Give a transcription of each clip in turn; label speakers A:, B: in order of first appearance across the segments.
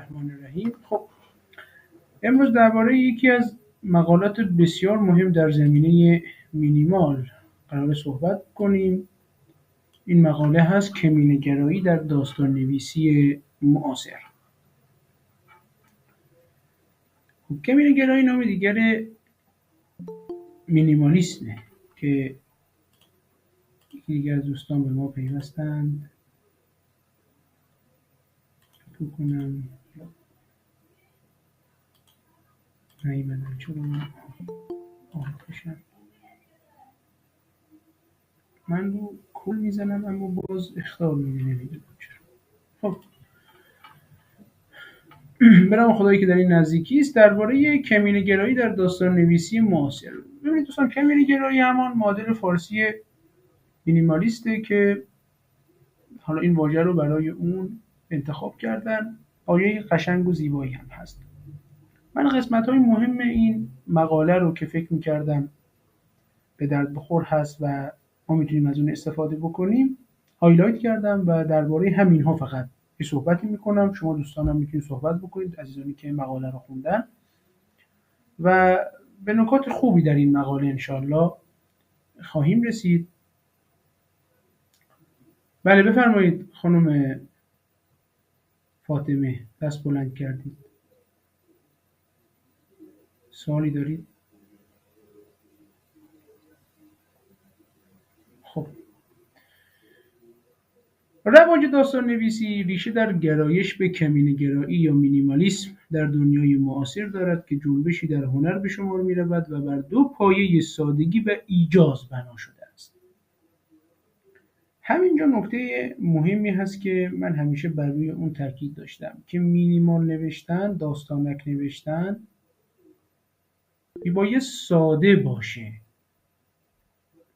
A: الرحمن الرحیم. خب امروز درباره یکی از مقالات بسیار مهم در زمینه مینیمال قرار صحبت کنیم. این مقاله هست کمینه‌گرایی در داستان نویسی معاصر. خب کمینه‌گرایی نام دیگر مینیمالیسمه که یکی دیگر از دوستان به ما پیوستند. فکر کنم نیومدن چرا آخرشم من رو کل میزنم اما باز اخطار میده نمیدونم چرا. خب برام خدایی که در این نزدیکی است درباره کمینه‌گرایی در داستان نویسی معاصر. ببینید دوستان، کمینه‌گرایی همان معادل فارسی مینیمالیسته که حالا این واژه رو برای اون انتخاب کردن. آیه قشنگ و زیبایی هم هست. من قسمت‌های مهم این مقاله رو که فکر می‌کردم به درد بخور هست و ما میتونیم از اون استفاده بکنیم هایلایت کردم و درباره همینها فقط یه صحبتی میکنم. شما دوستانم میتونید صحبت بکنید، عزیزانی که مقاله رو خوندن، و به نکات خوبی در این مقاله انشالله خواهیم رسید. بله بفرمایید خانم فاطمه، دست بلند کردید، سوالی دارید؟ خب رواج داستان نویسی ریشه در گرایش به کمینه‌گرایی یا مینیمالیسم در دنیای معاصر دارد که جنبشی در هنر به شمار می‌رود و بر دو پایه سادگی و ایجاز بنا شده است. همینجا نکته مهمی هست که من همیشه بر روی اون تاکید داشتم که مینیمال نوشتن، داستانک نوشتن باید ساده باشه،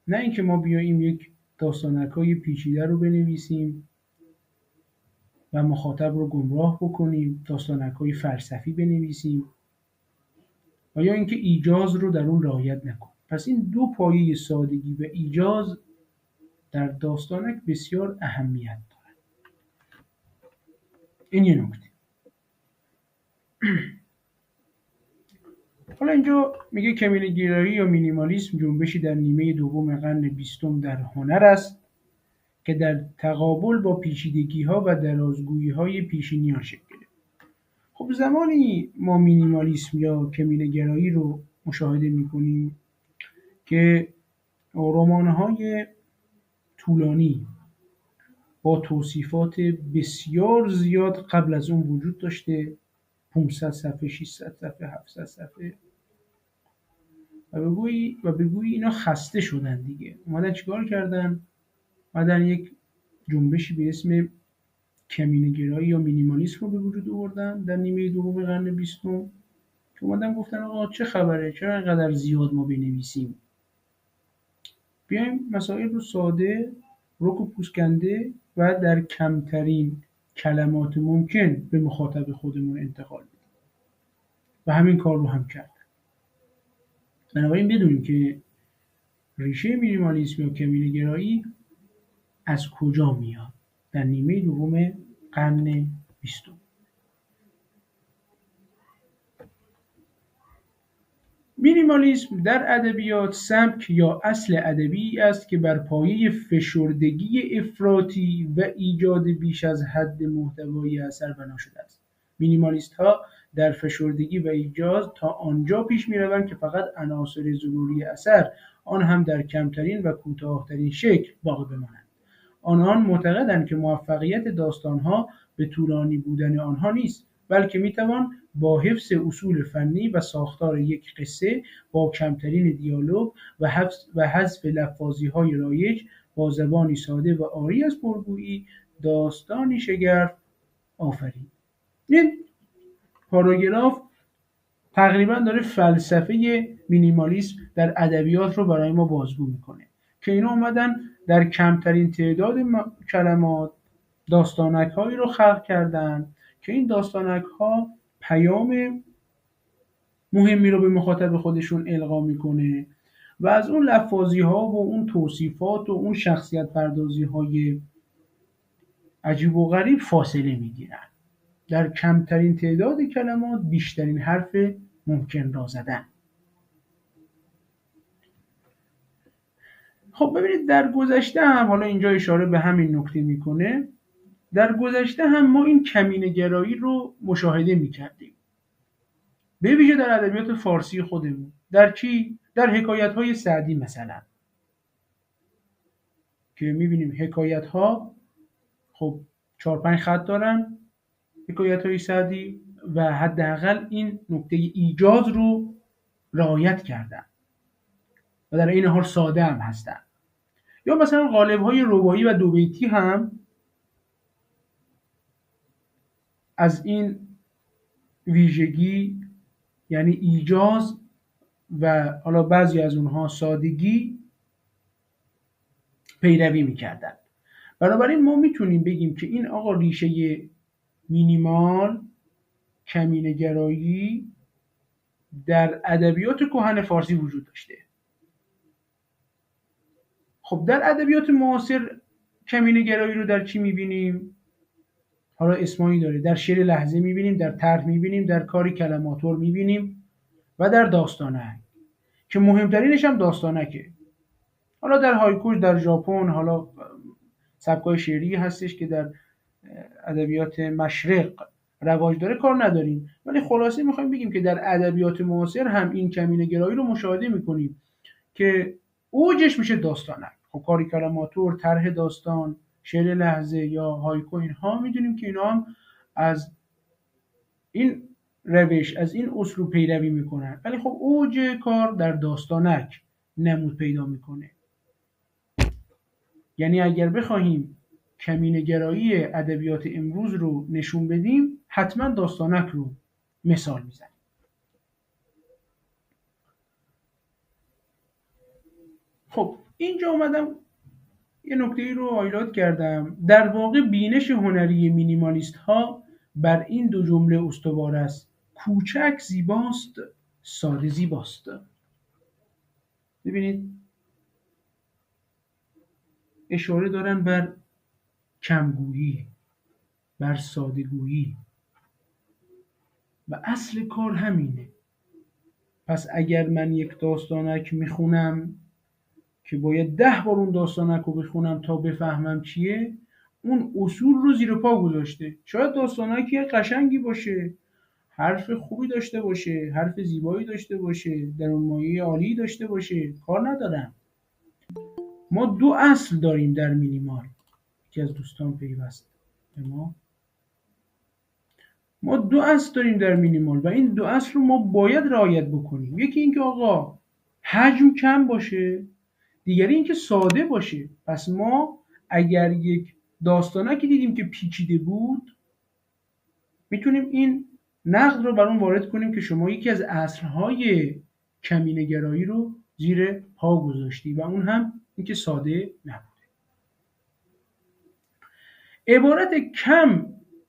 A: نه اینکه ما بیاییم یک داستانک‌های پیچیده رو بنویسیم و مخاطب رو گمراه بکنیم، داستانک‌های فلسفی بنویسیم و یا اینکه ایجاز رو در اون رعایت نکنیم. پس این دو پایه سادگی و ایجاز در داستانک بسیار اهمیت دارد. این یه نکته. حالا اینجا میگه کمینه‌گرایی یا مینیمالیسم جنبشی در نیمه دوم قرن 20 در هنر است که در تقابل با پیچیدگی‌ها و درازگویی‌های پیشینیان شکل گرفت. خب زمانی ما مینیمالیسم یا کمینه‌گرایی رو مشاهده می‌کنیم که رمان‌های طولانی با توصیفات بسیار زیاد قبل از اون وجود داشته، 500 صفحه، 600 صفحه، 700 صفحه، و بگویی اینا خسته شدن دیگه. اومدن چیکار کردن؟ اومدن یک جنبشی به اسم کمینه‌گرایی یا مینیمالیسم رو به وجود آوردن در نیمه دوم قرن 20 که اومدن گفتن آقا چه خبره؟ چرا اینقدر زیاد ما بنویسیم؟ بیایم مسائل رو ساده، رک و پوسکنده و در کمترین کلمات ممکن به مخاطب خودمون انتقال بدیم. و همین کار رو هم کردن. بنابراین بدونیم که ریشه مینیمالیسم یا کمینه‌گرایی از کجا میاد در نیمه دوم قرن 20. مینیمالیسم در ادبیات سبک یا اصل ادبی است که بر پایه فشردگی افراطی و ایجاد بیش از حد محتوای اثر بنا شده است. مینیمالیست‌ها در فشردگی و ایجاز تا آنجا پیش می‌روند که فقط عناصر ضروری اثر، آن هم در کمترین و کوتاه‌ترین شکل، باقی بمانند. آنان معتقدند که موفقیت داستان‌ها به طولانی بودن آنها نیست، بلکه می‌توان با حفظ اصول فنی و ساختار یک قصه با کمترین دیالوگ و حذف لفاظی‌های رایج با زبانی ساده و عاری از پرگویی داستانی شگرف آفرید. این پاراگراف تقریبا داره فلسفه مینیمالیسم در ادبیات رو برای ما بازگو میکنه که اینا اومدن در کمترین تعداد کلمات داستانک هایی رو خلق کردن که این داستانک ها پیام مهمی رو به مخاطب خودشون القا میکنه و از اون لفاظی ها و اون توصیفات و اون شخصیت پردازی های عجیب و غریب فاصله میگیرن. در کمترین تعداد کلمات بیشترین حرف ممکن را زدن. خب ببینید در گذشته هم، حالا اینجا اشاره به همین نکته میکنه، در گذشته هم ما این کمینه‌گرایی رو مشاهده میکردیم، به ویژه در ادبیات فارسی خودمون. در چی؟ در حکایت‌های سعدی مثلا، که می‌بینیم حکایت‌ها خب 4-5 خط دارن، حکایت‌های سعدی، و حداقل این نکته ایجاز رو رعایت کردن و در این حال ساده هم هستن. یا مثلا قالب‌های رباعی و دوبیتی هم از این ویژگی، یعنی ایجاز و حالا بعضی از اونها سادگی، پیروی میکردن. بنابراین ما میتونیم بگیم که این آقا ریشه مینیمال، کمینه‌گرایی، در ادبیات کهن فارسی وجود داشته. خب در ادبیات معاصر کمینه‌گرایی رو در چی میبینیم؟ حالا اسمایی داره، در شعر لحظه میبینیم، در طرح میبینیم، در کاری کلماتور میبینیم و در داستانک، که مهمترینش هم داستانکه. حالا در هایکوش در ژاپن، حالا سبکای شعری هستش که در ادبیات مشرق رواج داره، کار نداریم، ولی خلاصه میخوایم بگیم که در ادبیات معاصر هم این کمینه‌گرایی رو مشاهده میکنیم که اوجش میشه داستانک. خب کاری کلماتور، طرح داستان، شعر لحظه یا هایکو، اینها میدونیم که اینا هم از این روش، از این اسلوب پیروی میکنن، ولی خب اوج کار در داستانک نمود پیدا میکنه. یعنی اگر بخواهیم کمینه‌گرایی ادبیات امروز رو نشون بدیم، حتما داستانک رو مثال میزنیم. خب اینجا اومدم یه نکته‌ای رو هایلایت کردم. در واقع بینش هنری مینیمالیست ها بر این دو جمله استوار است: کوچک زیباست، ساده زیباست. ببینید اشاره دارن بر کمگویی، بر ساده‌گویی، و اصل کار همینه. پس اگر من یک داستانک میخونم که باید 10 بار اون داستانک رو بخونم تا بفهمم چیه، اون اصول رو زیر پا گذاشته. شاید داستانکی قشنگی باشه، حرف خوبی داشته باشه، حرف زیبایی داشته باشه، درونمایه عالی داشته باشه، کار ندارم. ما دو اصل داریم در مینیمال. یکی از دوستان پیوست به ما دو اصل داریم در مینیمال و این دو اصل رو ما باید رعایت بکنیم. یکی اینکه آقا حجم کم باشه، دیگری اینکه ساده باشه. پس ما اگر یک داستانکی دیدیم که پیچیده بود، میتونیم این نقد رو بر اون وارد کنیم که شما یکی از اصلهای کمینه‌گرایی رو زیر پا گذاشتی و اون هم اینکه ساده نبوده. عبارت کم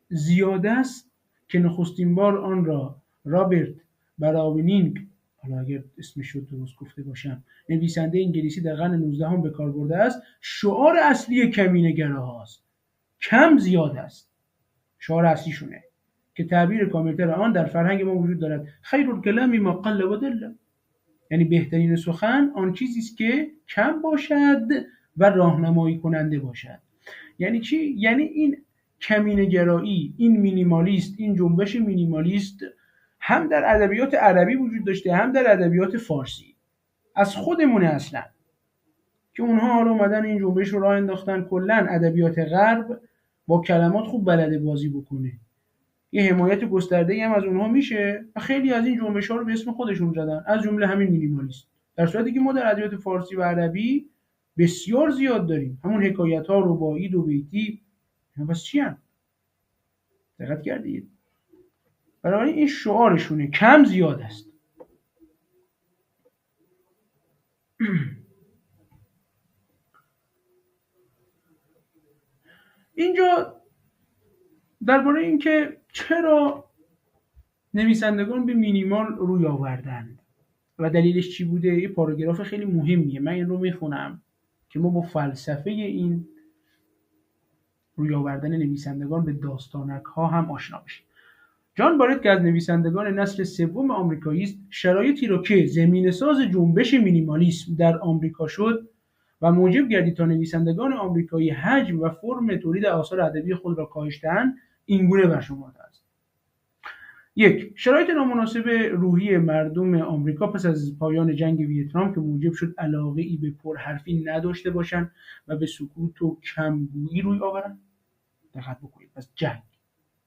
A: زیاده است که نخستین بار آن را رابرت براونینگ، حالا اگر اسمش رو درست گفته باشم، نویسنده انگلیسی در قرن 19 هم به کار برده است، شعار اصلی کمینه‌گراهاست. کم زیاد است، شعار اصلیشونه که تعبیر کاملتر آن در فرهنگ ما وجود دارد: خیر الکلام ما قل و دل. یعنی بهترین سخن آن چیزی است که کم باشد و راهنمایی کننده باشد. یعنی چی؟ یعنی این کمینه‌گرایی، این مینیمالیست، این جنبش مینیمالیست هم در ادبیات عربی وجود داشته، هم در ادبیات فارسی. از خودمونه اصلا که اونها حالا اومدن این جنبش رو راه انداختن. کلا ادبیات غرب با کلمات خوب بلده بازی بکنه، یه حمایت گسترده‌ای هم از اونها میشه و خیلی از این جنبش‌ها رو به اسم خودشون زدن، از جمله همین مینیمالیسم. در صورتی که ما در ادبیات فارسی و عربی بسیار زیاد داریم همون حکایت‌ها، رباعی، دوبیتی. اینا پس چی هم؟ دقت کردید؟ بنابراین این شعارشونه: کم زیاد است. اینجا درباره اینکه چرا نویسندگان به مینیمال روی آوردند و دلیلش چی بوده، یه پاراگراف خیلی مهمیه، من این رو میخونم که ما با فلسفه این روی آوردن نویسندگان به داستانک ها هم آشنا بشیم. جان بارت که از نویسندگان نسل سوم آمریکایی است، شرایطی را که زمینه‌ساز جنبش مینیمالیسم در آمریکا شد و موجب گردید تا نویسندگان آمریکایی حجم و فرم تولید آثار ادبی خود را کاهش دهند، اینگونه برشمرده است: 1. شرایط نامناسب روحی مردم آمریکا پس از پایان جنگ ویتنام که موجب شد علاقه‌ای به پرحرفی نداشته باشند و به سکوت و کمگویی روی آورند. دقت بکنید، پس جنگ.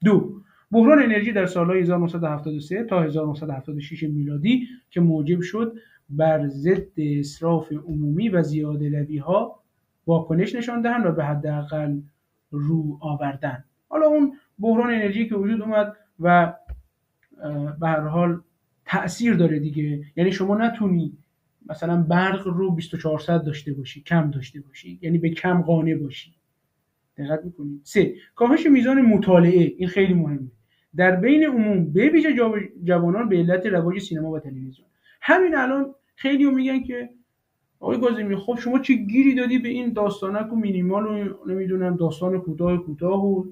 A: 2. بحران انرژی در سالهای 1973 تا 1976 میلادی که موجب شد بر ضد اسراف عمومی و زیاده‌روی‌ها واکنش نشان دهند و به حداقل رو آوردن. حالا اون بحران انرژی که وجود اومد و به هر حال تأثیر داره دیگه، یعنی شما نتونی مثلا برق رو 2400 داشته باشی، کم داشته باشی، یعنی به کم قانع باشی. دقت میکنید. 3. کاهش میزان مطالعه، این خیلی مهمه، در بین عموم به ویژه جوانان به علت رواج سینما و تلویزیون. همین الان خیلی‌ها میگن که آقای کاظمی خب شما چه گیری دادی به این داستانک و مینیمال و نمیدونم داستان کوتاه و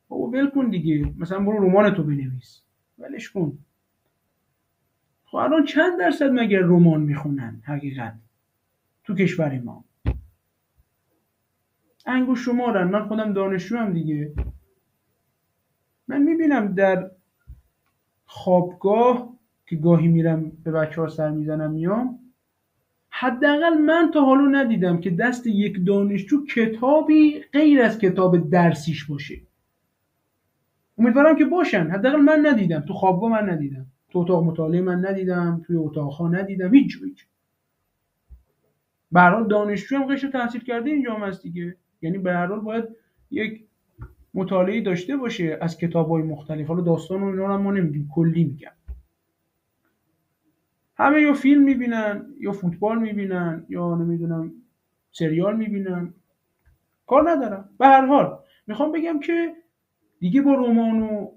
A: بابا ول کن دیگه، مثلا برو رمان تو بنویس، ولش کن. خب الان چند درصد مگر رمان میخونن حقیقت تو کشور ما؟ انگوش شمارن. من خودم دانشجوام دیگه، من میبینم در خوابگاه که گاهی میرم به بچه‌ها سر میزنم میام، حداقل من تا حالا ندیدم که دست یک دانشجو کتابی غیر از کتاب درسیش باشه. امیدوارم که باشن، حداقل من ندیدم، تو خوابگاه من ندیدم، تو اتاق مطالعه من ندیدم، توی اتاق‌ها ندیدم، هیچ. به هر حال دانشجو هم قشر تحصیل کرده این جامعه است دیگه، یعنی به هر حال باید یک مطالعه داشته باشه از کتاب‌های مختلف. حالا داستان و اینا رو ما نمیگیم، کلی میگم. همه یا فیلم میبینن یا فوتبال میبینن یا نمیدونم سریال میبینن، کار ندارم. به هر حال میخوام بگم که دیگه با رمان و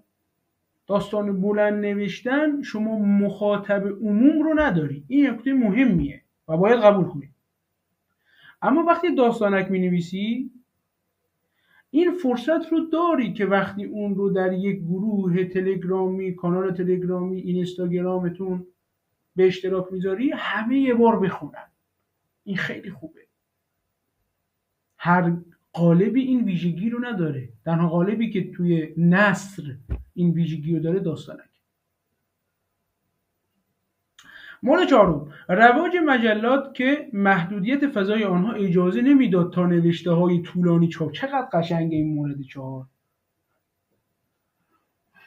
A: داستان بلند نوشتن شما مخاطب عموم رو نداری. این نکته مهمیه و باید قبول کنید. اما وقتی داستانک مینویسی این فرصت رو داری که وقتی اون رو در یک گروه تلگرامی، کانال تلگرامی، اینستاگرامتون به اشتراک میذاری، همه یه بار بخونن. این خیلی خوبه. هر قالبی این ویژگی رو نداره. تنها قالبی که توی نثر این ویژگی رو داره داستانک. مورد 4: رواج مجلات که محدودیت فضای آنها اجازه نمیداد تا نوشته‌های طولانی چاپ. چقدر قشنگه این مورد 4.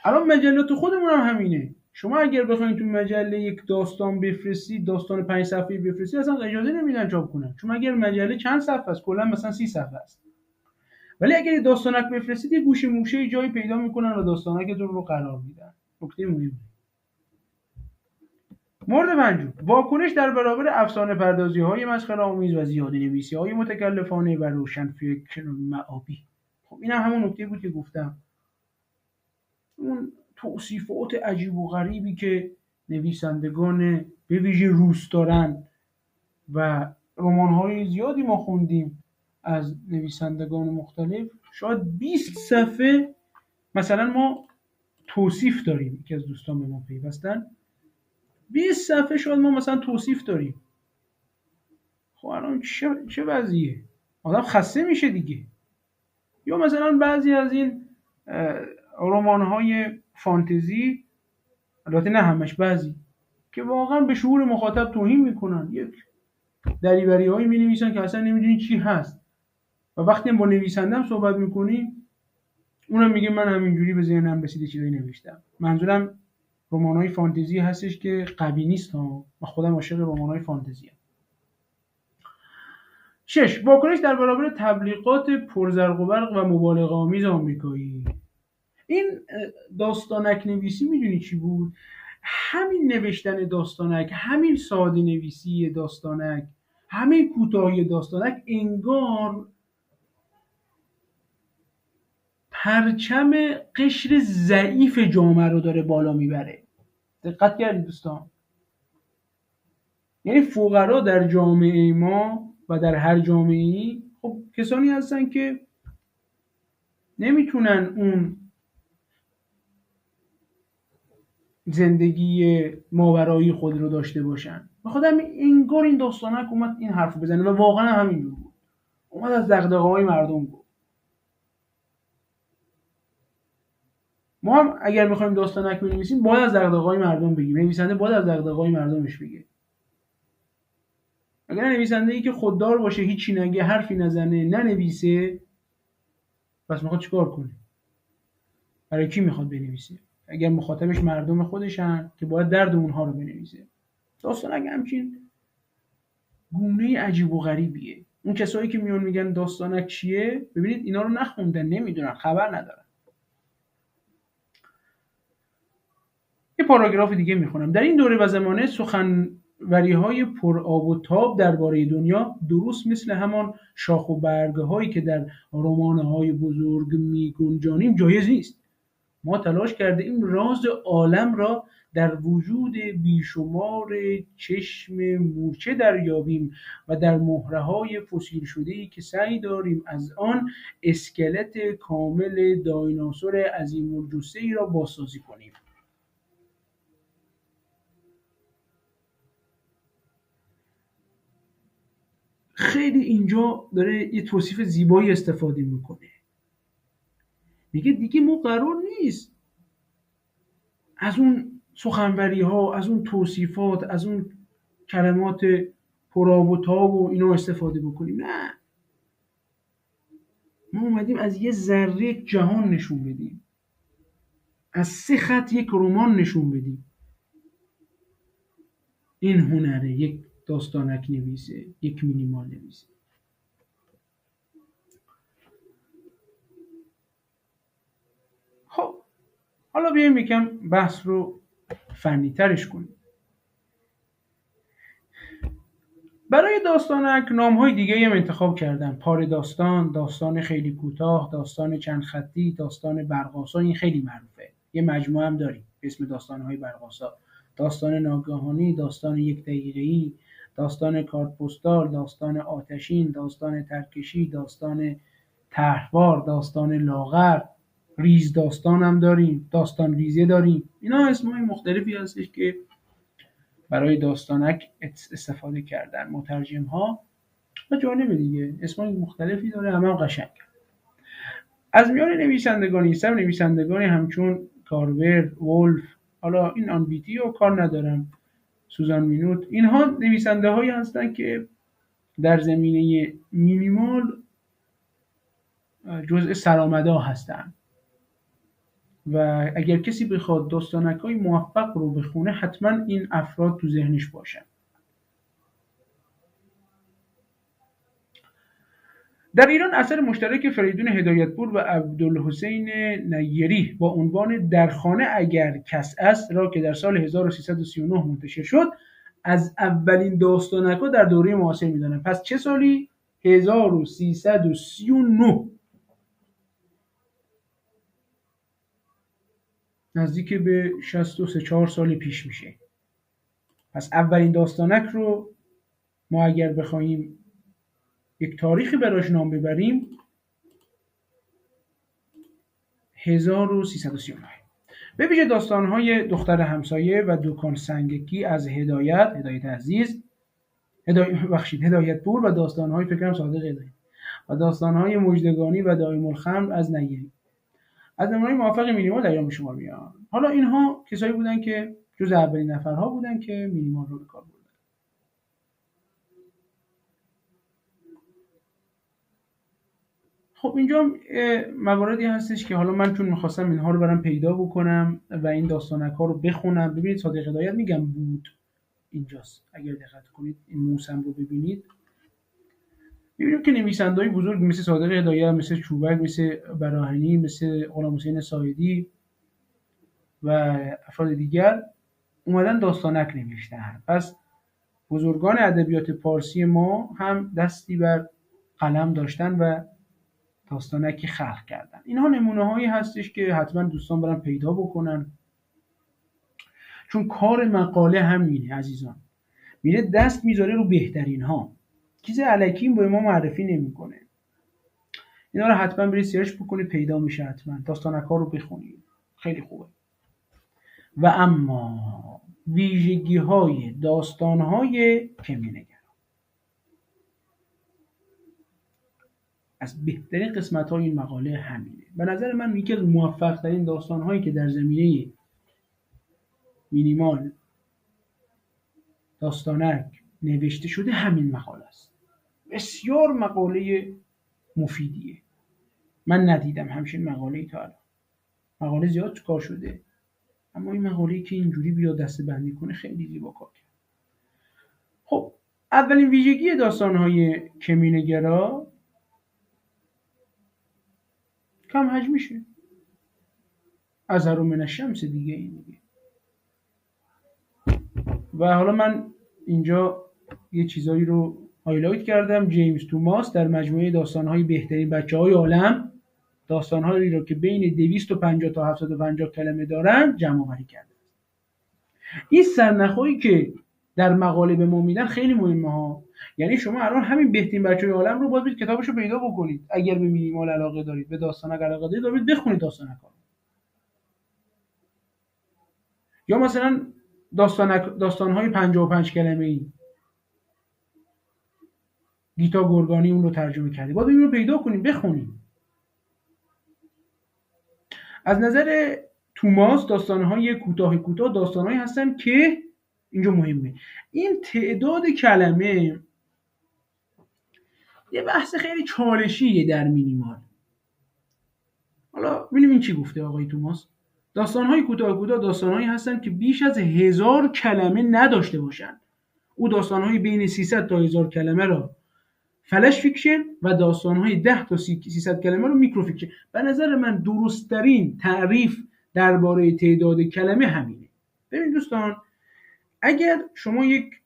A: الان مجلات خودمون هم همینه. شما اگر بخواید تو مجله یک داستان بفرستید، داستان 5 صفحه‌ای بفرستید، اصلا اجازه نمیدن چاپ کنن. چون اگر مجله چند صفحه است، کلا مثلا 30 صفحه است. ولی اگر داستانک بفرستید یه گوشه موشه جایی پیدا میکنن و داستانکتون رو قرار میدن. نکته مهمه. مورد 5: واکنش در برابر افسانه پردازی های مسخره‌آمیز و زیاده نویسی های متکلفانه و روشنفکر معابی. خب اینم همون نکته بود که گفتم، اون توصیفات عجیب و غریبی که نویسندگان به ویژه روس دارن و رمان‌های زیادی ما خوندیم از نویسندگان مختلف. شاید 20 صفحه مثلا ما توصیف داریم، که از دوستان به ما پیوستن 20 صفحه شاید ما مثلا توصیف داریم. خب الان چه وضعیه؟ آدم خسته میشه دیگه. یا مثلا بعضی از این رمان‌های فانتزی، البته نه همش، بعضی که واقعا به شعور مخاطب توهین میکنن، یک دریوری‌هایی می‌نویسن که اصلا نمیدونی چی هست و وقتی با نویسنده هم صحبت می‌کنی اونم میگه من همینجوری به ذهنم رسیده چیزایی نوشتم. منظورم رمان‌های فانتزی هستش که قوی نیست ها. من خودم عاشق رمان‌های فانتزی ام. 6: واکنش در برابر تبلیغات پرزرق و برق و مبالغه‌آمیز آمریکایی. این داستانک نویسی میدونی چی بود؟ همین نوشتن داستانک، همین ساده نویسی داستانک، همین کوتاهی داستانک انگار پرچم قشر ضعیف جامعه رو داره بالا میبره. دقت کردید دوستان؟ یعنی فقرا در جامعه ما و در هر جامعه‌ای خب کسانی هستن که نمیتونن اون زندگی ماورایی خود رو داشته باشن. بخاطر همین انگار این داستانک اومد این حرف بزنه و واقعا همینجور بود. اومد از دغدغه‌های مردم گفت. ما هم اگر میخوایم داستانک بنویسیم باید از دغدغه‌های مردم بگیم. نویسنده باید از دغدغه‌های مردمش بگه. اگر نویسنده ای که خوددار باشه، هیچی نگه، حرفی نزنه، ننویسه، پس میخواد چیکار کنه؟ برای کی میخواد بنویسه؟ اگر مخاطبش مردم خودشن که باید درد اونها رو بنویسه. داستانک همچین گونه عجیب و غریبیه. اون کسایی که میان میگن داستانک چیه، ببینید اینا رو نخوندن، نمیدونن، خبر ندارن. یه پاراگراف دیگه میخونم. در این دوره و زمانه سخنوری‌های پرآب و تاب درباره دنیا درست مثل همان شاخ و برگ‌هایی که در رمان‌های بزرگ می‌گنجانیم جایز نیست. ما تلاش کرده ایم راز عالم را در وجود بیشمار چشم مورچه دریابیم و در مهره‌های فسیل شده‌ای که سعی داریم از آن اسکلت کامل دایناسور عظیم‌الجثه‌ای را بازسازی کنیم. خیلی اینجا داره یه توصیف زیبایی استفاده میکنه. میگه دیگه ما قرار نیست از اون سخنوری ها، از اون توصیفات، از اون کلمات پرآب و تاب و اینا استفاده بکنیم. نه، ما اومدیم از یه ذره جهان نشون بدیم، از 3 خط یک رمان نشون بدیم. این هنره یک داستانک نویسه، یک مینیمال نویسه. خب حالا بیایم یکم بحث رو فنی ترش کنیم. برای داستانک نام‌های دیگه‌ای هم انتخاب کردم. پاره داستان، داستان خیلی کوتاه، داستان چند خطی، داستان برق‌آسا. این خیلی معروفه. یه مجموعه هم داریم به اسم داستان‌های برق‌آسا. داستان ناگهانی، داستان یک دقیقه‌ای، داستان کارت پستال، داستان آتشین، داستان ترکشی، داستان طرحوار، داستان لاغر، ریز داستان هم داریم، داستان ریزه داریم. اینا اسمای مختلفی هستش که برای داستانک استفاده کردن مترجم ها و جانب دیگه اسمای مختلفی داره، همه هم قشنگ. از میان نویسندگانی نویسندگانی همچون کارور، وولف، حالا این آنویتی رو کار ندارم، سوزان مینوت، اینها نویسنده هایی هستن که در زمینه مینیمال جزء سرآمدا هستن و اگر کسی بخواد داستانک های موفق رو بخونه حتما این افراد تو ذهنش باشن. در ایران اثر مشترک فریدون هدایتپور و عبدالحسین نیری با عنوان در خانه اگر کس است را که در سال 1339 منتشر شد از اولین داستانک‌ها در دوره معاصر می‌دانند. پس چه سالی؟ 1339، نزدیک به 63-4 سال پیش میشه. پس اولین داستانک رو ما اگر بخوایم یک تاریخی براش نام ببریم 1339. به ویژه داستان‌های دختر همسایه و دکان سنگکی از هدایت عزیز، هدایتپور و داستان‌های فکرم صادق هدایت و داستان‌های مژدگانی و دائم الخمر از نیری از نمونه‌های موفق مینیمال در ایران به شمار میان. حالا اینها کسایی بودن که جز اولین نفرها بودن که مینیمال رو به کار بردن. خب اینجا مواردی هستش که حالا من چون میخواستم اینها رو برام پیدا بکنم و این داستانک ها رو بخونم. ببینید صادق هدایت میگم بود اینجاست، اگر دقت کنید این موسم رو ببینید می‌بینیم که نویسنده‌های بزرگ مثل صادق هدایت، مثل چوبک، مثل براهنی، مثل غلام حسین سایدی و افراد دیگر اومدن داستانک نوشتن. پس بزرگان ادبیات پارسی ما هم دستی بر قلم داشتن و داستانکی خلق کردن. اینها نمونه هایی هستش که حتما دوستان برن پیدا بکنن، چون کار مقاله همینه عزیزان، میره دست میذاره رو بهترین ها، چیز الکی به ما معرفی نمیکنه. اینا رو حتما برید سرچ بکنید، پیدا میشه حتما. داستانک‌ها رو بخونید، خیلی خوبه. و اما ویژگی‌های داستان‌های کمینه‌گر، از بهترین قسمت‌های این مقاله همینه. به نظر من یکی از موفق‌ترین داستان‌هایی که در زمینه مینیمال داستانک نوشته شده همین مقاله است. بسیار مقاله مفیدیه. من ندیدم همچین مقاله‌ای تا الان. مقاله زیاد کار شده، اما این مقاله‌ای که اینجوری بیاد دسته‌بندی کنه خیلی زیبا کار کرد. خب اولین ویژگی داستان‌های کمینه‌گرا کم حجمیشه. اظهر من الشمس دیگه این دیگه. و حالا من اینجا یه چیزایی رو هایلایت کردم. جیمز توماس در مجموعه داستان‌های بهترین بچه‌های عالم، داستان‌هایی رو که بین 250 تا 750 کلمه دارن جمع‌آوری کرده. این سرنخ‌هایی که در مقاله به ما میدن خیلی مهمه ها. یعنی شما الان همین بهترین بچه‌های عالم رو باید کتابشو پیدا بکنید. اگر به مینیمال علاقه دارید، به داستانک علاقه دارید، بخونید داستانک‌ها. یا مثلا داستان‌های 55 کلمه‌ای گیتا گورگانی اون رو ترجمه کرده. باید این رو پیدا کنیم، بخونیم. از نظر توماس داستان‌های کوتاه داستان‌هایی هستن که اینجا مهمه. این تعداد کلمه یه بحث خیلی چالشیه در مینیمال. حالا ببینیم این چی گفته آقای توماس. داستان‌های کوتاه داستان‌هایی هستن که بیش از 1000 کلمه نداشته باشند. او داستان‌های بین 300 تا 1000 کلمه را فلش فیکشن و داستان‌های 10 تا 300 کلمه رو میکرو فیکشن. به نظر من درست‌ترین تعریف درباره تعداد کلمه همینه. ببین دوستان، اگر شما یک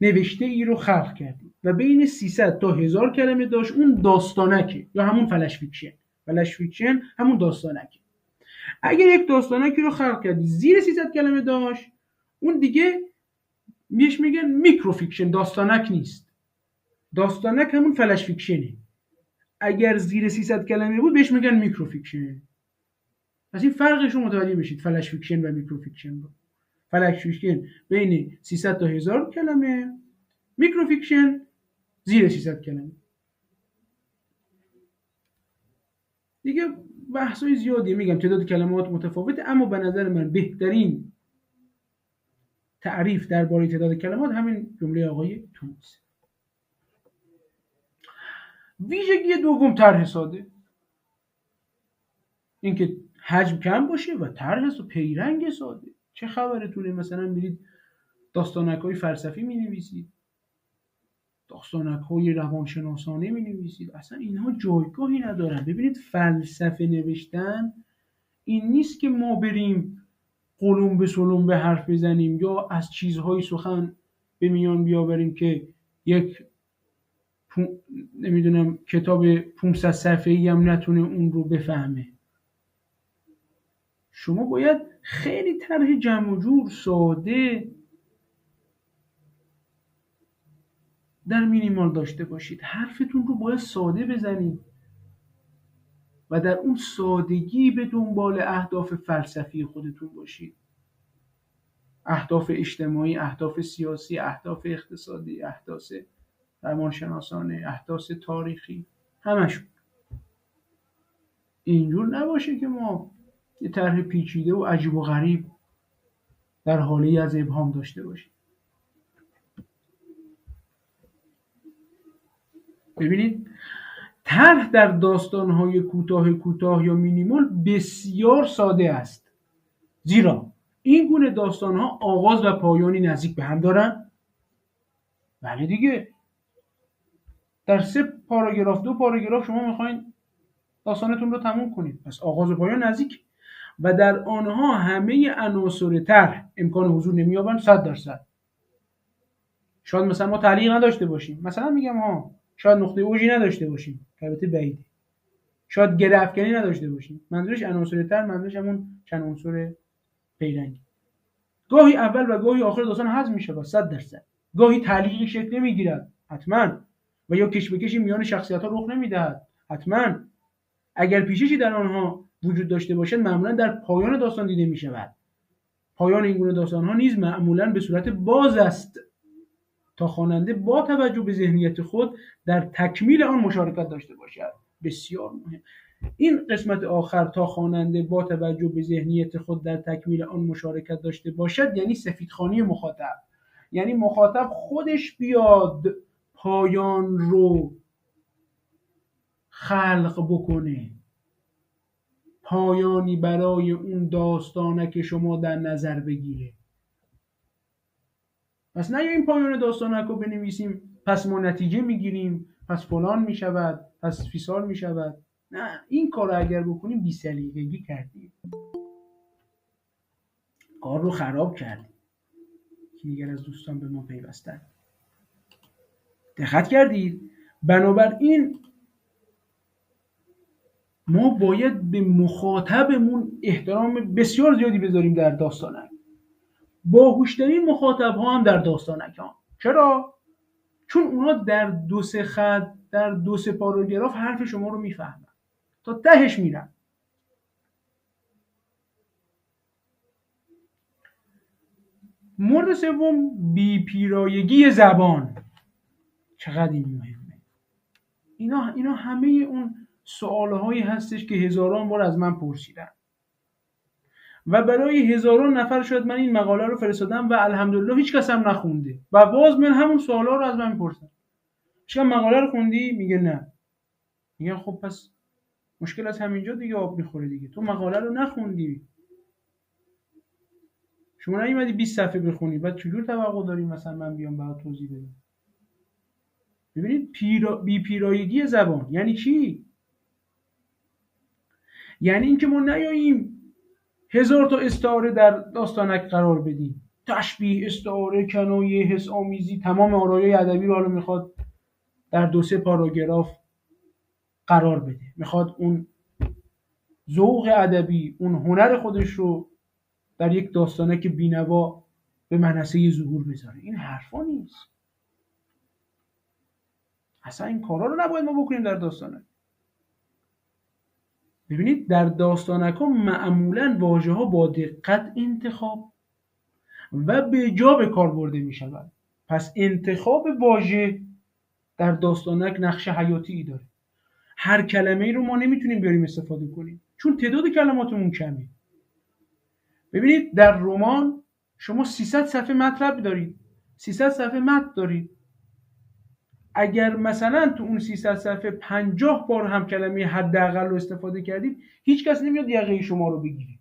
A: نوشته ای رو خلق کردید و بین 300 تا 1000 کلمه داشت، اون داستانکه یا همون فلش فیکشن. فلش فیکشن همون داستانکه. اگر یک داستانکی رو خلق کردید زیر 300 کلمه داشت، اون دیگه میگن میکرو فیکشن، داستانک نیست. داستانک همون فلش فیکشنه. اگر زیر 300 کلمه بود بهش میگن میکرو فیکشن. پس این فرقش رو متوجه بشید، فلش فیکشن و میکرو فیکشن رو. فلش فیکشن بین 300 تا 1000 کلمه، میکرو فیکشن زیر 300 کلمه. دیگه بحثای زیادی میگم، تعداد کلمات متفاوته، اما به نظر من بهترین تعریف درباره تعداد کلمات همین جمله آقای توماس. ویژگی دوم طرح ساده. اینکه حجم کم باشه و طرح پیرنگ ساده. چه خبرتونه مثلا میرید داستانک‌های فلسفی می‌نویسید، داستانک‌های روانشناسانه می‌نویسید، اصلا اینها جایگاهی ندارن. ببینید فلسفه نوشتن این نیست که ما بریم قلم به سلم به حرف بزنیم یا از چیزهای سخن به میان بیاوریم که یک نمیدونم کتاب 500 صفحه‌ای هم نتونه اون رو بفهمه. شما باید خیلی طرح جمع و جور ساده در مینیمال داشته باشید. حرفتون رو باید ساده بزنید و در اون سادگی به دنبال اهداف فلسفی خودتون باشید. اهداف اجتماعی، اهداف سیاسی، اهداف اقتصادی، اهداف روانشناسانه، اهداف تاریخی، همشون. اینجور نباشه که ما یه طرح پیچیده و عجیب و غریب در حالی از ابهام داشته باشیم. ببینید طرح در داستان‌های کوتاه یا مینیمال بسیار ساده است، زیرا این گونه داستان‌ها آغاز و پایانی نزدیک به هم دارن. بله دیگه، در 2 پاراگراف شما میخواین داستانتون رو تموم کنید، پس آغاز و پایان نزدیک و در آنها همه عناصر طرح امکان حضور نمی‌یابند 100%. شاید مثلا ما تعلیق نداشته باشیم، مثلا میگم شاید نقطه اوجی نداشته باشیم، البته بعیده. شاید گره افکنی نداشته باشیم. منظورش عناصر طرح، منظورش همون چند عنصر پیرنگ. گاهی اول و گاهی آخر داستان حذف میشه 100%. گاهی تعلیقی شکل نمیگیرد حتما، و یا کش به کشی میان شخصیت‌ها رخ نمیدهد حتما. اگر پیچشی در آنها وجود داشته باشد معمولا در پایان داستان دیده می شود. پایان این گونه داستان‌ها نیز معمولا به صورت باز است تا خواننده با توجه به ذهنیت خود در تکمیل آن مشارکت داشته باشد. بسیار مهم. این قسمت آخر تا خواننده با توجه به ذهنیت خود در تکمیل آن مشارکت داشته باشد یعنی سفیدخوانی مخاطب، یعنی مخاطب خودش بیاد پایان رو خلق بکنه، پایانی برای اون داستانه که شما در نظر بگیره. پس نه این پایان داستانک رو بنویسیم پس ما نتیجه میگیریم، پس فلان میشود، پس فیسال میشود. نه، این کار رو اگر بکنیم بی‌سلیقگی کردیم، کار رو خراب کردیم. که دیگر از دوستان به ما پیوستن. دقت کردید؟ بنابراین ما باید به مخاطبمون احترام بسیار زیادی بذاریم در داستانک. باهوشترین مخاطب ها هم در داستانک ها. چرا؟ چون اونا در 2-3 خط، در 2-3 پاراگراف حرف شما رو میفهمن، تا تهش میرن. مورد سوم، بی‌پیرایگی زبان. چقدر این مهمه. اینا همه اون سوالهایی هستش که هزاران بار از من پرسیدن و برای هزاران نفر شاید من این مقاله رو فرستادم و الحمدلله هیچ کس هم نخونده و باز من همون سوالا رو از من میپرسن. شما مقاله رو خوندی؟ میگه نه. میگم خب پس مشکل از همینجا دیگه آب میخوره دیگه. تو مقاله رو نخوندی. شما نیومدی 20 صفحه بخونی، بعد چجور توقع داری مثلا من بیام برات توضیح بدم؟ ببینید بی‌پیرایگی زبان یعنی چی؟ یعنی اینکه ما نیاییم 1000 تا استعاره در داستانک قرار بدیم، تشبیه، استعاره، کنایه، حس آمیزی، تمام آرایای ادبی رو حالا میخواد در 2-3 پاراگراف قرار بده، میخواد اون ذوق ادبی، اون هنر خودش رو در یک داستانک بی‌نوا به منصه ظهور بذاره. این حرفا نیست. اصلا این کارا رو نباید ما بکنیم در داستانک. ببینید در داستانک ها معمولاً واژه ها با دقت انتخاب و به جا به کار برده می شود. پس انتخاب واژه در داستانک نقش حیاتی داره. هر کلمه ای رو ما نمیتونیم بیاریم استفاده کنیم چون تعداد کلماتمون کمه. ببینید در رمان شما 300 صفحه مطلب دارید، 300 صفحه متن دارید. اگر مثلا تو اون 300 صفحه 50 بار هم کلمه حداقل رو استفاده کردید، هیچ کس نمیاد یقه شما رو بگیره.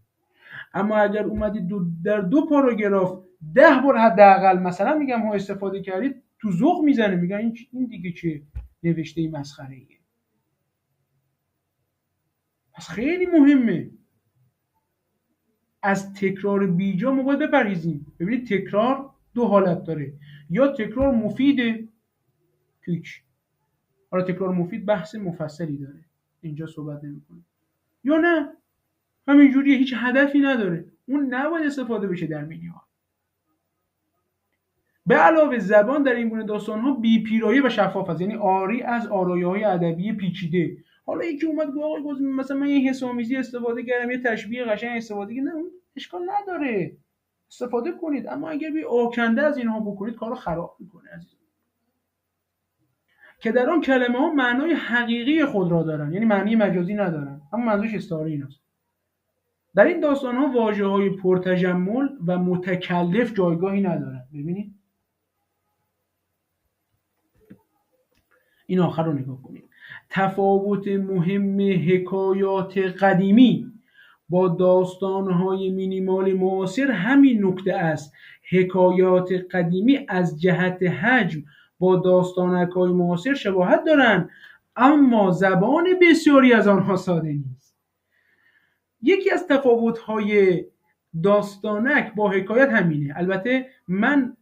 A: اما اگر اومدید در 2 پاراگراف 10 بار حداقل مثلا میگم ها استفاده کردید، تو ذوق میزنه، میگن این دیگه چه نوشته مسخره‌ایه. پس خیلی مهمه از تکرار بیجا ما باید بپرهیزیم. ببینید تکرار 2 حالت داره، یا تکرار مفیده که هیچ، حالا تکرار مفید بحث مفصلی داره اینجا صحبت نمی‌کنیم، یا نه همینجوریه هیچ هدفی نداره، اون نباید استفاده بشه در مینیمال. به علاوه زبان در این گونه داستان‌ها بی‌پیرایه و شفاف است، یعنی عاری از آرایه‌های ادبی پیچیده. حالا یکی اومد گفت آقا مثلا من یه حس آمیزی استفاده کردم، یه تشبیه قشنگ استفاده کردم، نه اون اشکال نداره، استفاده کنید، اما اگر بی آکنده از اینها بکنید کارو خراب میکنه عزیزان. که در آن کلمه ها معنای حقیقی خود را دارن، یعنی معنی مجازی ندارن، اما منظورش استعاره ایناست. در این داستان ها واژه های پرتجمل و متکلف جایگاهی ندارن. ببینید این آخر رو نگاه کنید. تفاوت مهم حکایات قدیمی با داستان‌های مینیمال معاصر همین نکته است. حکایات قدیمی از جهت حجم با داستانک‌های معاصر شباهت دارند، اما زبان بسیاری از آنها ساده نیست. یکی از تفاوت‌های داستانک با حکایت همینه. البته من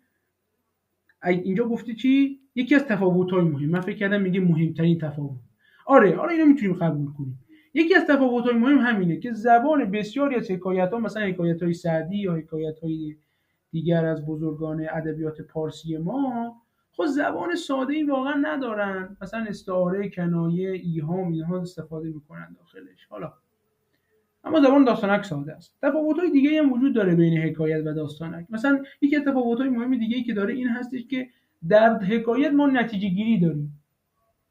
A: اینجا گفته چی؟ یکی از تفاوت‌های مهم. من فکر کردم میگه مهمترین تفاوت. آره اینو میتونیم قبول کنیم. یکی از تفاوت‌های مهم همینه که زبان بسیاری از حکایت‌ها، مثلا حکایت‌های سعدی یا حکایت‌های دیگر از بزرگان ادبیات پارسی ما، خب زبان ساده ای واقعا ندارن، مثلا استعاره، کنایه، ایهام، اینها استفاده میکنن داخلش. حالا اما زبان داستانک ساده است. تفاوت‌های دیگه‌ای هم وجود داره بین حکایت و داستانک. مثلا یکی از تفاوت‌های مهم دیگه‌ای که داره این هستش که در حکایت ما نتیجه گیری داریم.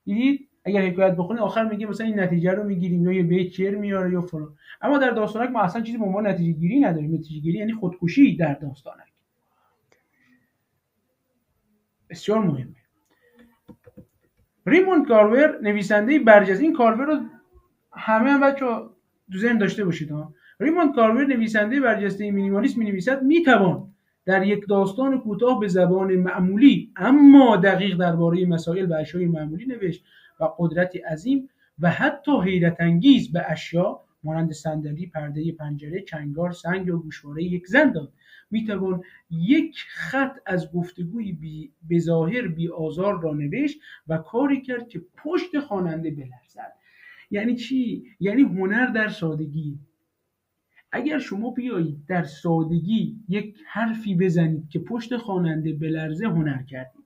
A: دیدید اگر حکایت بخونید آخر میگه مثلا این نتیجه رو میگیریم، یا یه بیت شعر میاره یا فلان. اما در داستانک ما اصلا چیزی به عنوان نتیجه گیری نداریم. نتیجه گیری یعنی خودکشی در داستانک. بسیار مهمه. ریموند کارور نویسنده برجسته، این کارور رو همه بچه‌ها تو ذهن داشته باشید ها. ریموند کارور نویسنده برجسته مینیمالیسم می‌نویسد میتوان در یک داستان کوتاه به زبان معمولی اما دقیق درباره مسائل و اشیاء معمولی نوشت و قدرتی عظیم و حتی حیرت انگیز به اشیا مانند صندلی، پرده پنجره، چنگار، سنگ یا گوشواره یک زن داد. میتوان یک خط از گفتگوی به ظاهر بی آزار را نوشت و کاری کرد که پشت خواننده بلرزد. یعنی چی؟ یعنی هنر در سادگی. اگر شما بیایید در سادگی یک حرفی بزنید که پشت خواننده بلرزه، هنر کردید.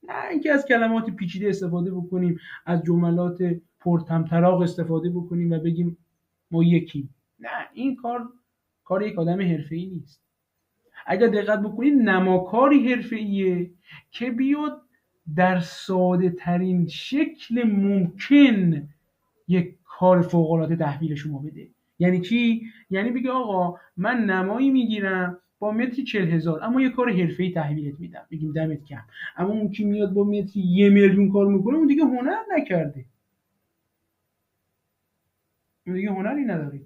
A: نه اینکه از کلمات پیچیده استفاده بکنیم، از جملات پرطمطراق استفاده بکنیم و بگیم ما یکیم. نه، این کار یک آدم حرفه‌ای نیست. اگر دقت بکنید نماکاری حرفه‌ایه که بیاد در ساده ترین شکل ممکن یک کار فوق‌العاده تحویل شما بده. یعنی چی؟ یعنی بگه آقا من نمایی میگیرم با متری 40,000 اما یه کار حرفه‌ای تحویلت میدم، بگیم دمت گرم. اما اون کی میاد با متری 1,000,000 کار میکنه، اون دیگه هنر نکرده، اون دیگه هنری نداره.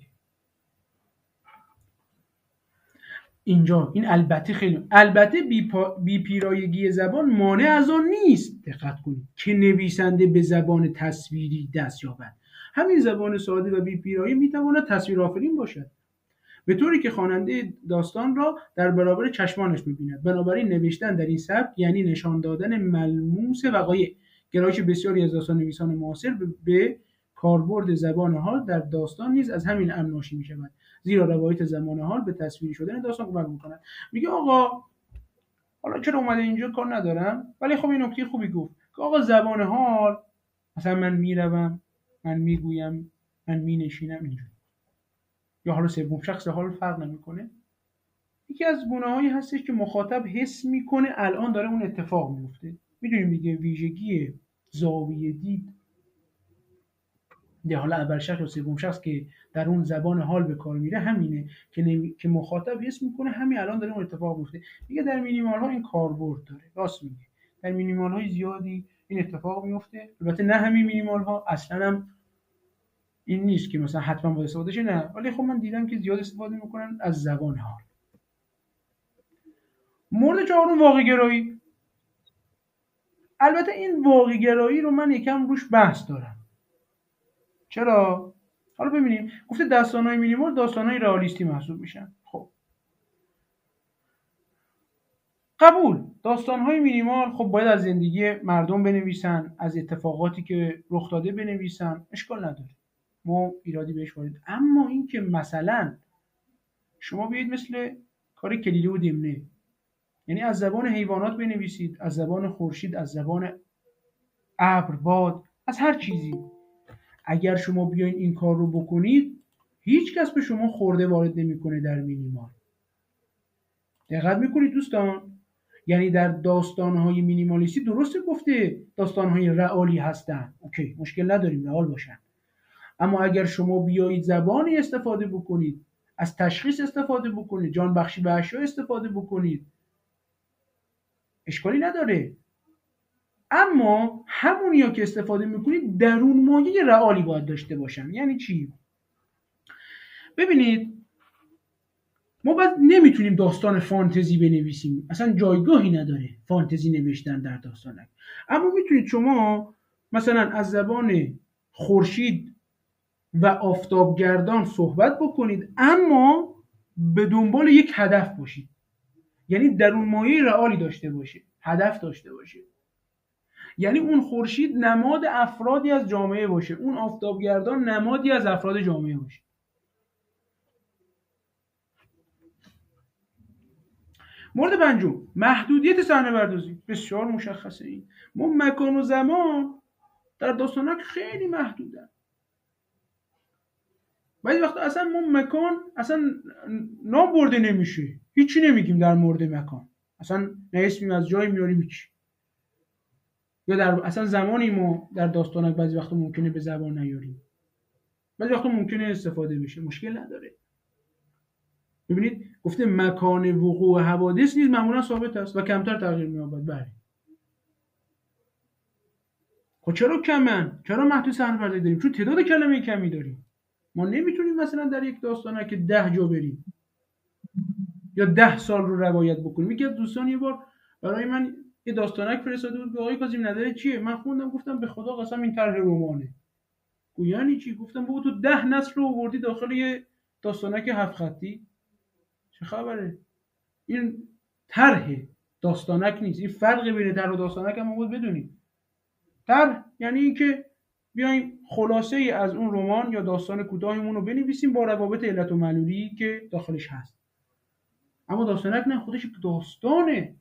A: اینجا این البته بی پیرایگی زبان مانع از آن نیست، دقت کنید، که نویسنده به زبان تصویری دست یابد. همین زبان ساده و بی پیرایه میتواند تصویرآفرین باشد، به طوری که خواننده داستان را در برابر چشمانش می‌بیند. بنابراین نوشتن در این سبک یعنی نشان دادن ملموس وقایع. گرایش بسیاری از داستان‌نویسان معاصر به کاربرد زبان حال در داستان نیز از همین امر ناشی می‌شود، زیرا روایت زمان حال به تصویری شدن داستان کمک می‌کند. میگه آقا حالا چرا اومده اینجا کار ندارم، ولی خب این نکته خوبی گفت که آقا زبان حال، مثلا من میروم، من میگویم، من مینشینم، اینجوری، یا حالا سوم شخص حال فرق نمیکنه. یکی از گناهایی هستش که مخاطب حس میکنه الان داره اون اتفاق میفته. میدونیم دیگه ویژگی زاویه دید، یا حالا اول شخص یا سوم شخص که در اون زبان حال به کار میره همینه که مخاطب حس میکنه همین الان داره اون اتفاق میفته. دیگه در مینیمال ها این کاربرد داره، راست میگه، در مینیمال های زیادی این اتفاق میفته. البته نه همین مینیمال ها، اصلا هم این نیست که مثلا حتما با استفاده شه، نه، ولی خب من دیدم که زیاد استفاده میکنن از زبان حال. مورد چهارم واقع گرایی. البته این واقع گرایی رو من یکم روش بحث دارم. چرا؟ حالا ببینیم. گفته داستان‌های مینیمال داستان‌های رئالیستی محسوب میشن. خب قبول، داستان‌های مینیمال خب باید از زندگی مردم بنویسن، از اتفاقاتی که رخ داده بنویسن، اشکال نداره، ما ایرادی بهش وارد. اما این که مثلا شما بیاید مثل کار کلیله و دمنه، یعنی از زبان حیوانات بنویسید، از زبان خورشید، از زبان ابر، باد، از هر چیزی، اگر شما بیاین این کار رو بکنید هیچ کس به شما خورده وارد نمیکنه در مینیمال. دقت میکنید دوستان؟ یعنی در داستانهای مینیمالیستی درسته گفته داستانهای رئالی هستن، اوکی، مشکل نداریم رئال باشن، اما اگر شما بیایید زبانی استفاده بکنید، از تشخیص استفاده بکنید، جان بخشی به اشیا استفاده بکنید، اشکالی نداره. اما همونیا که استفاده میکنید درون مایه رئالی باید داشته باشن. یعنی چی؟ ببینید ما باید نمیتونیم داستان فانتزی بنویسیم، اصلا جایگاهی نداره فانتزی نوشتن در داستانک. اما میتونید شما مثلا از زبان خورشید و آفتابگردان صحبت بکنید اما به دنبال یک هدف باشید، یعنی درون مایه رئالی داشته باشه، هدف داشته باشه. یعنی اون خورشید نماد افرادی از جامعه باشه، اون آفتابگردان نمادی از افراد جامعه باشه. مورد پنجم، محدودیت صحنه پردازی. بسیار مشخصه این. ما مکان و زمان در داستانک خیلی محدودن. بعضی وقتا اصلا ما مکان اصلا نام برده نمیشه، هیچی نمیگیم در مورد مکان، اصلا نه اسمی از جایی میاریم هیچ. یا در اصلا زمانی ما در داستانک بعضی وقتا ممکنه به زبان نیاریم، بعضی وقتا ممکنه استفاده بشه، مشکل نداره. ببینید گفته مکان وقوع حوادث نیز معمولا ثابت است و کمتر تغییر می‌یابد. بله. خب چرا کمن؟ چرا محدود صحنه پردازی داریم؟ چون تعداد کلمه کمی داریم. ما نمیتونیم مثلا در یک داستانک 10 جا بریم یا 10 سال رو روایت بکنیم. یکی از دوستان یه بار برای من یه داستانک فرستاده بود، آقای کاظمی نظرت چیه؟ من خوندم گفتم به خدا قسم این طرح رمانه. گفت یعنی چی؟ گفتم بابا تو 10 نسل رو آوردی داخل یه داستانک 7 خطی. چه خبره؟ این طرح داستانک نیست. این فرق بین طرح و داستانک هم باید بدونیم. طرح یعنی اینکه بیایم خلاصه ای از اون رمان یا داستان کوتاهمون رو بنویسیم با روابط علت و معلولی که داخلش هست. اما داستانک نه، خودش داستانه.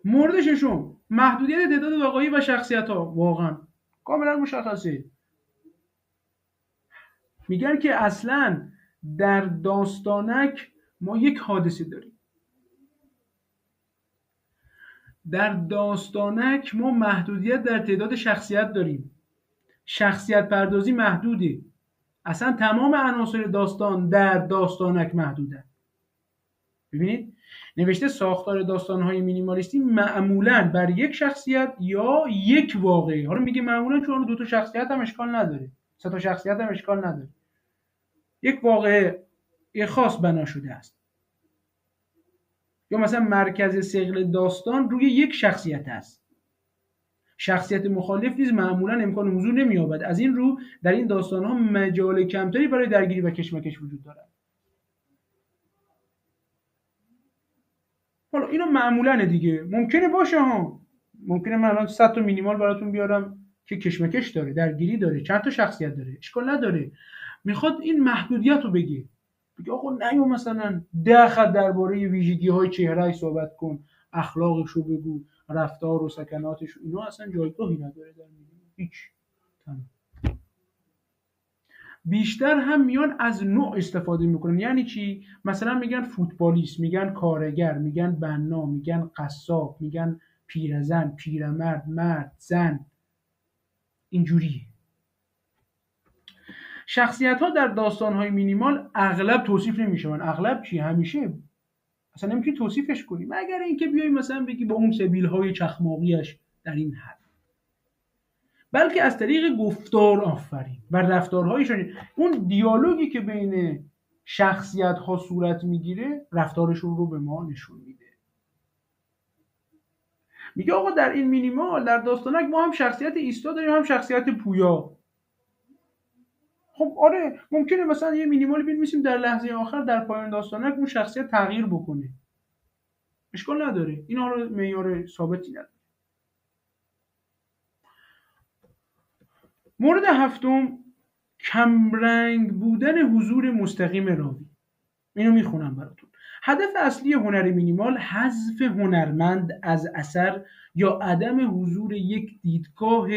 A: مورد ششم، محدودیت تعداد وقایع و شخصیت ها. واقعا کاملا مشخصه. میگن که اصلا در داستانک ما یک حادثه داریم. در داستانک ما محدودیت در تعداد شخصیت داریم. شخصیت پردازی محدوده. اصلا تمام عناصر داستان در داستانک محدوده. ببینید نوشته ساختار داستان‌های مینیمالیستی معمولاً بر یک شخصیت یا یک واقعه. حالا میگه معمولاً چون دو تا شخصیت هم اشکال نداره، سه تا شخصیت هم اشکال نداره، یک واقعه خاص بنا شده است. یا مثلا مرکز ثقل داستان روی یک شخصیت است. شخصیت مخالف نیز معمولاً امکان حضور نمی‌یابد. از این رو در این داستان‌ها مجال کمتری برای درگیری و کشمکش وجود دارد. حالا اینو معمولاً دیگه ممکنه باشه ها. ممکنه من الان 100 تا مینیمال براتون بیارم که کشمکش داره، درگیری داره، چند تا شخصیت داره، اشکال نداره. میخواد این محدودیت رو بگه آقا نیا مثلا 10 خط درباره ویژگی‌های چهره‌اش صحبت کن، اخلاقش رو بگو، رفتار و سکناتش، اینا اصلا جایگاهی نداره در مینیمال. هیچ. بیشتر هم میان از نوع استفاده میکنن. یعنی چی؟ مثلا میگن فوتبالیست، میگن کارگر، میگن بنا، میگن قصاب، میگن پیرزن، پیرمرد، مرد، زن. اینجوریه. شخصیت ها در داستان های مینیمال اغلب توصیف نمیشون. اغلب چی؟ همیشه اصلا نمیتونی توصیفش کنی مگر اینکه بیای مثلا بگی با اون سبیل های چخماقیش در این حد، بلکه از طریق گفتار آفرین و رفتارهایشون. اون دیالوگی که بین شخصیت ها صورت میگیره رفتارشون رو به ما نشون میده. میگه آقا در این مینیمال در داستانک ما هم شخصیت ایستا داریم هم شخصیت پویا. خب آره ممکنه مثلا یه مینیمالی بنویسیم در لحظه آخر در پایان داستانک اون شخصیت تغییر بکنه، اشکال نداره، اینا رو معیار ثابتی نداره. مورد هفتم، کمرنگ بودن حضور مستقیم راوی. اینو میخونم براتون. هدف اصلی هنر مینیمال حذف هنرمند از اثر یا عدم حضور یک دیدگاه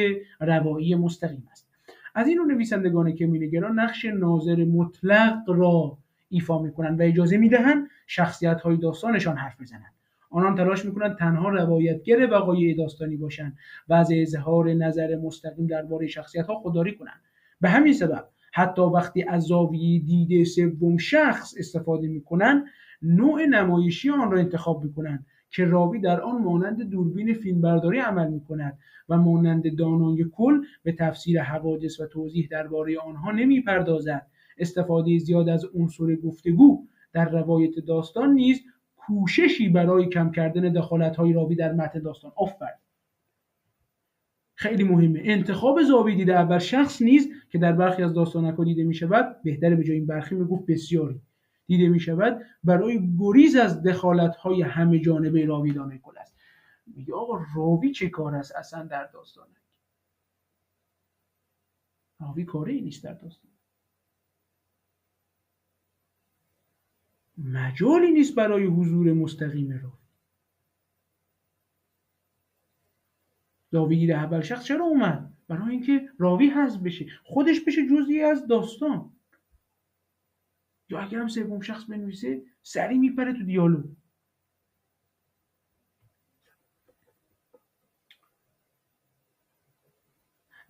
A: روایی مستقیم است. از این رو نویسندگان کمینگرا نقش ناظر مطلق را ایفا میکنند و اجازه میدهند شخصیت‌های داستانشان حرف بزنند. آنان تلاش میکنند تنها روایتگر وقایع داستانی باشند و از اظهار نظر مستقیم درباره شخصیت‌ها خودداری کنند. به همین سبب حتی وقتی از زاویه دید سوم شخص استفاده میکنن، نوع نمایشی آن را انتخاب میکنن که راوی در آن مانند دوربین فیلمبرداری عمل میکند و مانند دانای کل به تفسیر حوادث و توضیح درباره آنها نمیپردازد. استفاده زیاد از عنصر گفتگو در روایت داستان نیز کوششی برای کم کردن دخالت‌های راوی در متن داستان. آفرین. خیلی مهمه. انتخاب زاویه دید اول شخص نیز که در برخی از داستان‌ها دیده می‌شود، بهتره به جای این برخی میگفت بسیاری دیده می‌شود، برای گریز از دخالت‌های همه جانبه راوی دانای کل است. میگه آقا راوی چه کار است اصلا در داستان؟ راوی کاری نیست در داستان. مجالی نیست برای حضور مستقیم راوی. راوی اول شخص چرا اومد؟ برای اینکه راوی حذف بشه، خودش بشه جزئی از داستان. یا اگر هم سوم شخص بنویسه سریع میپره تو دیالوگ.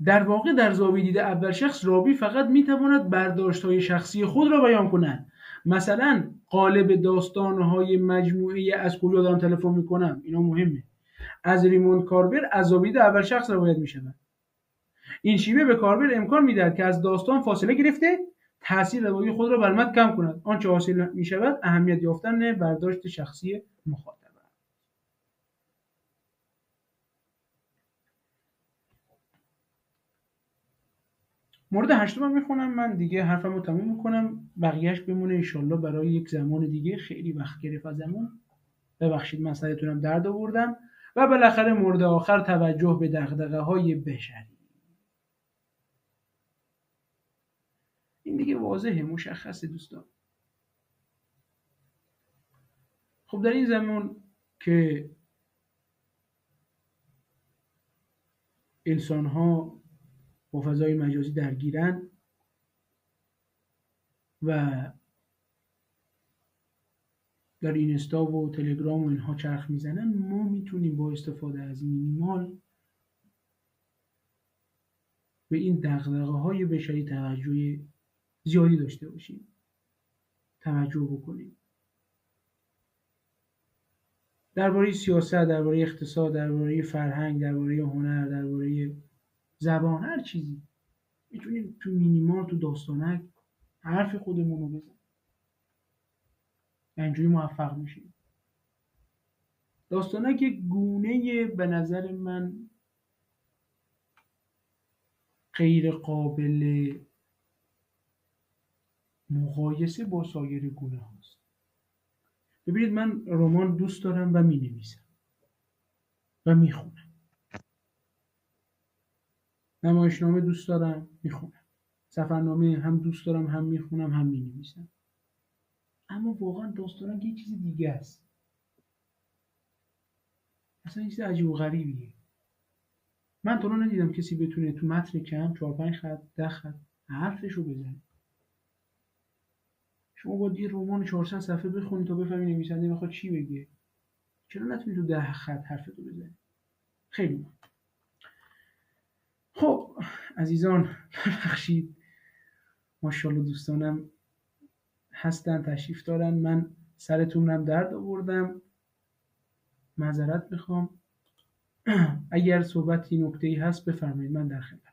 A: در واقع در زاویه دید اول شخص راوی فقط میتواند برداشت‌های شخصی خود را بیان کند. مثلا قالب داستان‌های مجموعه از کجا دارم تلفن میکنم، اینا مهمه، از ریموند کارور از زاویه دید اول شخص روایت میشود. این شیوه به کاربر امکان میدهد که از داستان فاصله گرفته تاثیر روایی خود را بر متن کم کند. آنچه حاصل میشود اهمیت یافتن برداشت شخصی مخاطب. مورد هشتم هم میخونم، من دیگه حرفم رو تموم میکنم، بقیهش بمونه انشالله برای یک زمان دیگه. خیلی وقت گرفت ازمون، ببخشید من سرتونم درد آوردم. و بالاخره مورد آخر، توجه به دغدغه‌های بشری. این دیگه واضحه، مشخصه دوستان. خب در این زمان که انسان‌ها با فضای مجازی درگیرن و در اینستا و تلگرام و اینها چرخ میزنن، ما میتونیم با استفاده از مینیمال به این دغدغه‌های بشری توجه زیادی داشته باشیم، توجه بکنیم. درباره سیاست، درباره اقتصاد، درباره فرهنگ، درباره هنر، درباره زبان، هر چیزی میتونیم تو مینیمال، تو داستانک حرف خودمون رو بزنیم. اینجوری موفق میشیم. داستانک یک گونه به نظر من غیر قابل مقایسه با سایر گونه هاست. ببینید من رمان دوست دارم و می نویسم و می خونم. نمایشنامه دوست دارم، می خونم. سفرنامه هم دوست دارم، هم می خونم، هم می نویسم. اما واقعا داستانک یه چیز دیگه است. اصلا یه چیز عجیب و غریبیه. من تا الان ندیدم کسی بتونه تو متن کم 4-5 خط 10 خط حرفشو بزنه. شما باید یه رمان 400 صفحه بخونید تا بفهمید نویسنده میخواد چی بگه. چرا نتونید تو 10 خط حرفتو بزنید؟ خیلی مهم. خب عزیزان ببخشید، ماشاءالله دوستانم هستن، تشریف دارن، من سرتونم درد آوردم، معذرت میخوام. اگر صحبتی نکته‌ای هست بفرمایید، من در خدمت.